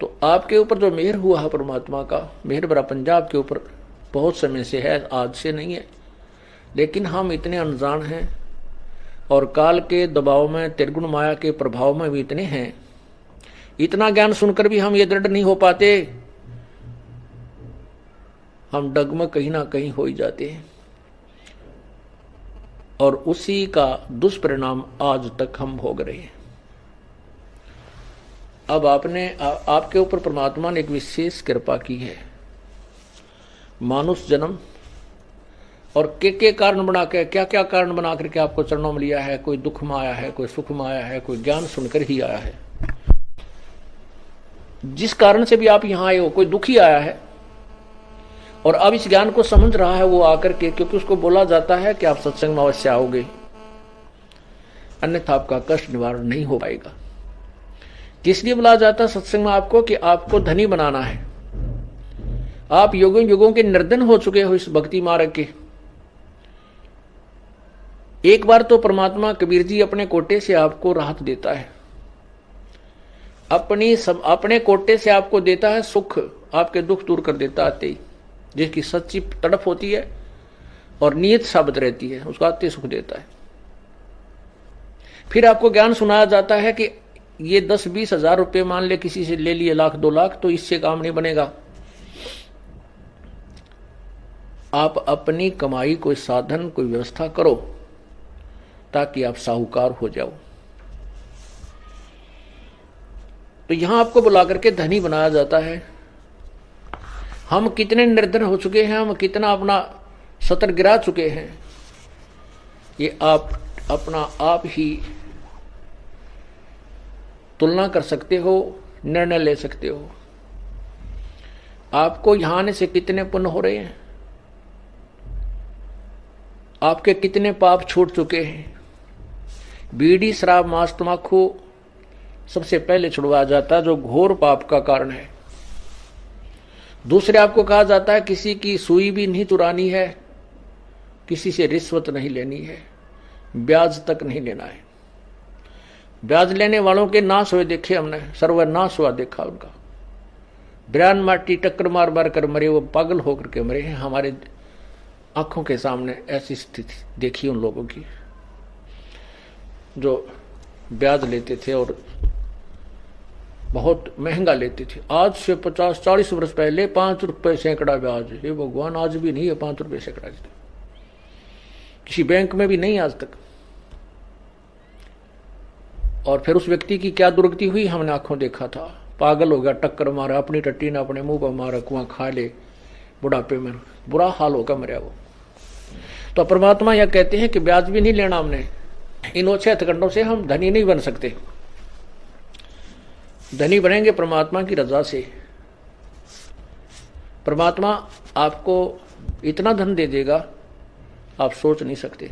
तो आपके ऊपर जो मेहर हुआ है परमात्मा का, मेहर भरा पंजाब के ऊपर बहुत समय से है, आज से नहीं है। लेकिन हम इतने अनजान हैं और काल के दबाव में, त्रिगुण माया के प्रभाव में भी इतने हैं, इतना ज्ञान सुनकर भी हम ये दृढ़ नहीं हो पाते, हम डगमग कहीं ना कहीं हो ही जाते हैं। और उसी का दुष्परिणाम आज तक हम भोग रहे हैं। अब आपके ऊपर परमात्मा ने एक विशेष कृपा की है, मानुष जन्म, और के कारण बना के, क्या क्या कारण बना करके आपको चरणों में लिया है। कोई दुख में आया है, कोई सुख में आया है, कोई ज्ञान सुनकर ही आया है। जिस कारण से भी आप यहां आए हो, कोई दुखी आया है और अब इस ज्ञान को समझ रहा है वो आकर के, क्योंकि उसको बोला जाता है कि आप सत्संग में अवश्य आओगे, अन्यथा आपका कष्ट निवारण नहीं हो पाएगा। किस लिए बुलाया जाता है सत्संग में आपको? कि आपको धनी बनाना है। आप युगों युगों के निर्धन हो चुके हो इस भक्ति मार्ग के। एक बार तो परमात्मा कबीर जी अपने कोटे से आपको राहत देता है, अपने कोटे से आपको देता है सुख, आपके दुख दूर कर देता आते ही, जिसकी सच्ची तड़प होती है और नियत साबित रहती है, उसको आते सुख देता है। फिर आपको ज्ञान सुनाया जाता है कि ये 10-20 हजार रुपये मान ले किसी से ले लिए, 1,00,000-2 लाख, तो इससे काम नहीं बनेगा। आप अपनी कमाई कोई साधन, कोई व्यवस्था करो ताकि आप साहूकार हो जाओ। तो यहां आपको बुला करके धनी बनाया जाता है। हम कितने निर्धन हो चुके हैं, हम कितना अपना सतर गिरा चुके हैं, ये आप अपना आप ही तुलना कर सकते हो, निर्णय ले सकते हो। आपको यहां आने से कितने पुण्य हो रहे हैं, आपके कितने पाप छूट चुके हैं। बीड़ी, शराब, मांस, तंबाकू सबसे पहले छुड़वाया जाता है, जो घोर पाप का कारण है। दूसरे आपको कहा जाता है किसी की सुई भी नहीं चुरानी है, किसी से रिश्वत नहीं लेनी है, ब्याज तक नहीं लेना है। ब्याज लेने वालों के नाश हुए देखे हमने, सर्वनाश हुआ देखा उनका। ब्रान माटी टक्कर मार मार कर मरे, वो पागल होकर के मरे हैं। हमारे आंखों के सामने ऐसी स्थिति देखी उन लोगों की जो ब्याज लेते थे और बहुत महंगा लेते थे। आज से 50-40 वर्ष पहले 5 रुपए सैकड़ा ब्याज। ये भगवान, आज भी नहीं है 5 रुपए सैकड़ा, किसी बैंक में भी नहीं आज तक। और फिर उस व्यक्ति की क्या दुर्गति हुई हमने आंखों देखा था। पागल हो गया, टक्कर मारा, अपनी टट्टी ने अपने मुंह पर मारा, कुआं खा ले, बुढ़ापे में बुरा हाल होगा मरा वो। तो परमात्मा यह कहते हैं कि ब्याज भी नहीं लेना हमने। इन ओछे हथकंडों से हम धनी नहीं बन सकते। धनी बनेंगे परमात्मा की रजा से। परमात्मा आपको इतना धन दे देगा आप सोच नहीं सकते।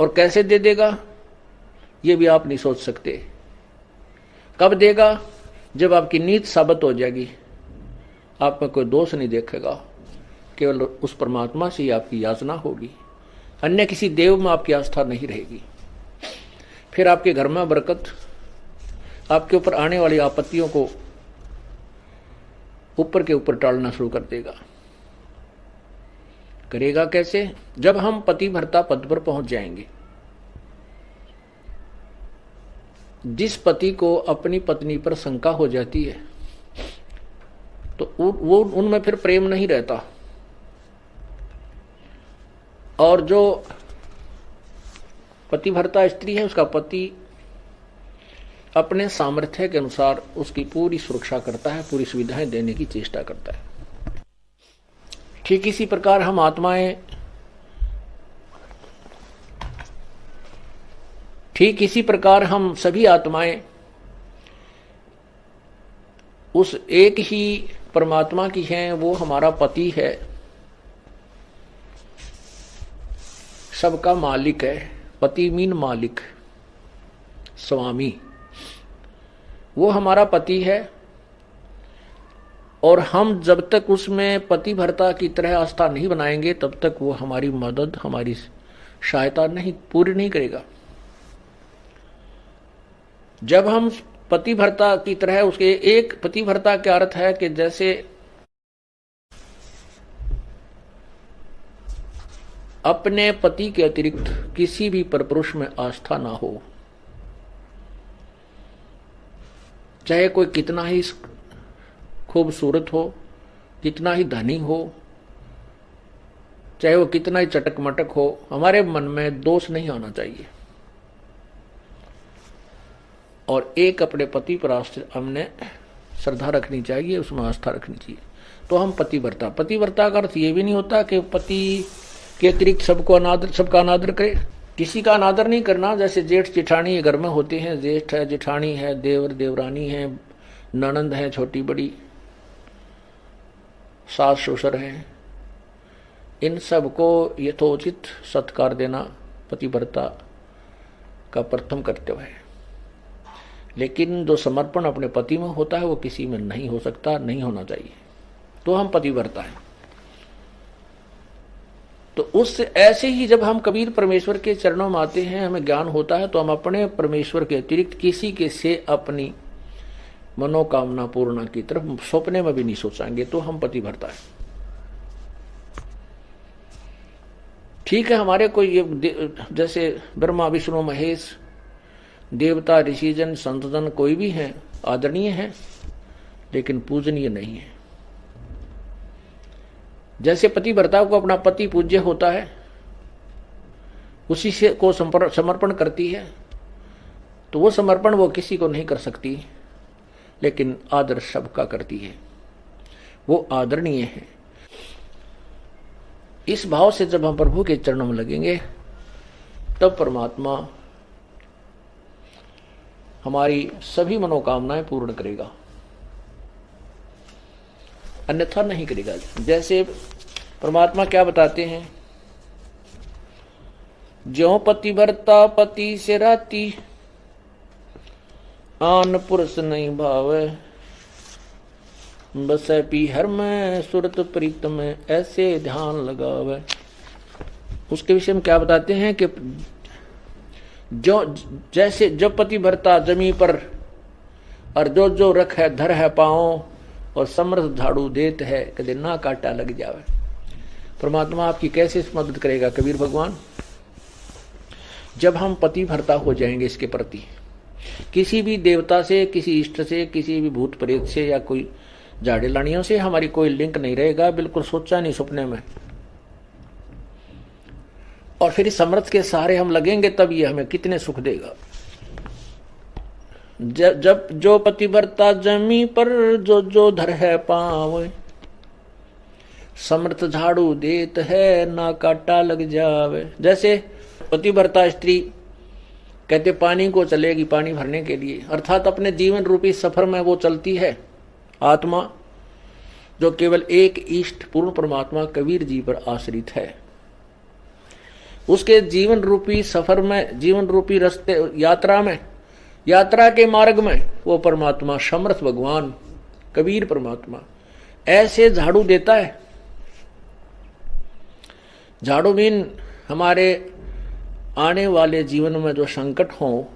और कैसे दे देगा ये भी आप नहीं सोच सकते। कब देगा? जब आपकी नीत साबित हो जाएगी, आप में कोई दोष नहीं देखेगा, केवल उस परमात्मा से ही आपकी याचना होगी, अन्य किसी देव में आपकी आस्था नहीं रहेगी। फिर आपके घर में बरकत, आपके ऊपर आने वाली आपत्तियों को ऊपर के ऊपर टालना शुरू कर देगा। करेगा कैसे? जब हम पतिव्रता पद पर पहुंच जाएंगे। जिस पति को अपनी पत्नी पर शंका हो जाती है तो वो उनमें फिर प्रेम नहीं रहता। और जो पतिव्रता स्त्री है उसका पति अपने सामर्थ्य के अनुसार उसकी पूरी सुरक्षा करता है, पूरी सुविधाएं देने की चेष्टा करता है। ठीक इसी प्रकार हम आत्माएं, ठीक इसी प्रकार हम सभी आत्माएं उस एक ही परमात्मा की हैं। वो हमारा पति है, सबका मालिक है। पति मीन मालिक, स्वामी। वो हमारा पति है और हम जब तक उसमें पतिव्रता की तरह आस्था नहीं बनाएंगे तब तक वो हमारी मदद, हमारी सहायता नहीं पूरी नहीं करेगा। जब हम पतिव्रता की तरह उसके एक पतिव्रता का अर्थ है कि जैसे अपने पति के अतिरिक्त किसी भी परपुरुष में आस्था ना हो, चाहे कोई कितना ही खूबसूरत हो, कितना ही धनी हो, चाहे वो कितना ही चटक मटक हो, हमारे मन में दोष नहीं आना चाहिए। और एक अपने पति पर हमने श्रद्धा रखनी चाहिए, उसमें आस्था रखनी चाहिए, तो हम पतिव्रता। पतिव्रता का अर्थ ये भी नहीं होता कि पति के अतिरिक्त सबका अनादर करे, किसी का अनादर नहीं करना। जैसे जेठ जेठानी घर में होते हैं, जेठ है, जेठानी है, देवर देवरानी है, ननंद है छोटी बड़ी, सास ससुर है, इन सबको यथोचित सत्कार देना पतिव्रता का प्रथम कर्तव्य है। लेकिन जो समर्पण अपने पति में होता है वो किसी में नहीं हो सकता, नहीं होना चाहिए, तो हम पतिव्रता हैं। तो उस ऐसे ही जब हम कबीर परमेश्वर के चरणों में आते हैं, हमें ज्ञान होता है, तो हम अपने परमेश्वर के अतिरिक्त किसी के से अपनी मनोकामना पूर्ण की तरफ सपने में भी नहीं सोचेंगे, तो हम पतिव्रता है। ठीक है, हमारे कोई जैसे ब्रह्मा विष्णु महेश देवता ऋषिजन संतजन कोई भी हैं, आदरणीय हैं, लेकिन पूजनीय नहीं है। जैसे पतिव्रता को अपना पति पूज्य होता है, उसी से को समर्पण करती है, तो वो समर्पण वो किसी को नहीं कर सकती, लेकिन आदर सबका करती है, वो आदरणीय है। इस भाव से जब हम प्रभु के चरणों में लगेंगे, तब परमात्मा हमारी सभी मनोकामनाएं पूर्ण करेगा, अन्यथा नहीं करेगा। जैसे परमात्मा क्या बताते हैं, ज्यों पतिव्रता पति से राती, आन पुरुष नहीं भावे, बस पीहर में सुरत प्रीत में ऐसे ध्यान लगावे। उसके विषय में क्या बताते हैं कि जो जैसे जब पतिव्रता जमी पर और जो जो रख है धर है पाओ, और समर्थ झाड़ू देत है कदे ना काटा लग जावे। परमात्मा आपकी कैसे मदद करेगा कबीर भगवान? जब हम पतिव्रता हो जाएंगे इसके प्रति, किसी भी देवता से, किसी इष्ट से, किसी भी भूत प्रेत से या कोई झाड़े लानियों से हमारी कोई लिंक नहीं रहेगा, बिल्कुल सोचा नहीं सपने में। और फिर इस समर्थ के सहारे हम लगेंगे, तब ये हमें कितने सुख देगा। जब जो पतिव्रता जमी पर जो जो धर है पाँव, समर्थ झाड़ू देत है ना काटा लग जावे। जैसे पतिव्रता स्त्री कहते पानी को चलेगी पानी भरने के लिए, अर्थात अपने जीवन रूपी सफर में वो चलती है आत्मा, जो केवल एक इष्ट पूर्ण परमात्मा कबीर जी पर आश्रित है। उसके जीवन रूपी सफर में, जीवन रूपी रास्ते यात्रा में, यात्रा के मार्ग में वो परमात्मा समर्थ भगवान कबीर परमात्मा ऐसे झाड़ू देता है। झाड़ू मीन हमारे आने वाले जीवन में जो संकट हो,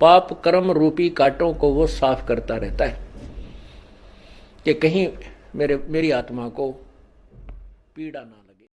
पाप कर्म रूपी कांटों को वो साफ करता रहता है कि कहीं मेरी आत्मा को पीड़ा ना